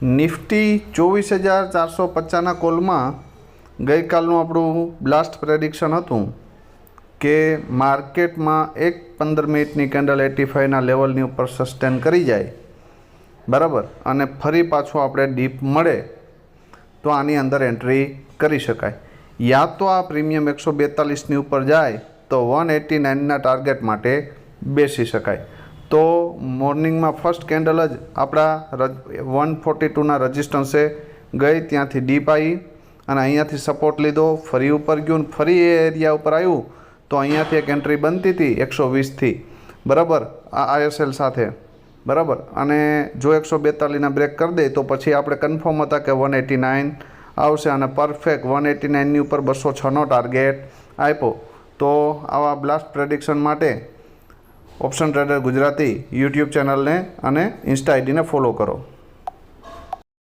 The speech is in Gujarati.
નિફ્ટી 24,450ના કોલમાં ગઈકાલનું આપણું બ્લાસ્ટ પ્રેડિક્શન હતું કે માર્કેટમાં એક 15 મિનિટની કેન્ડલ 85ના લેવલની ઉપર સસ્ટેન કરી જાય, બરાબર, અને ફરી પાછું આપણે ડીપ મળે તો આની અંદર એન્ટ્રી કરી શકાય. યા તો આ પ્રીમિયમ 142ની ઉપર જાય તો 189ના ટાર્ગેટ માટે બેસી શકાય. તો મોર્નિંગમાં ફર્સ્ટ કેન્ડલ જ આપણા 142ના રજિસ્ટન્સે ગઈ, ત્યાંથી ડીપ આવી અને અહીંયાથી સપોર્ટ લીધો, ફરી ઉપર ગયું, ફરી એ એરિયા ઉપર આવ્યું તો અહીંયાથી એક એન્ટ્રી બનતી હતી 120થી, બરાબર, આ આઈએસએલ સાથે, બરાબર. અને જો 142ના બ્રેક કરી દે તો પછી આપણે કન્ફર્મ હતા કે 189 આવશે અને પરફેક્ટ 189ની ઉપર 206નો ટાર્ગેટ આપ્યો. તો આવા બ્લાસ્ટ પ્રેડિક્શન માટે ઓપ્શન ટ્રેડર ગુજરાતી યુટ્યુબ ચેનલને અને ઇન્સ્ટા આઈડીને ફોલો કરો.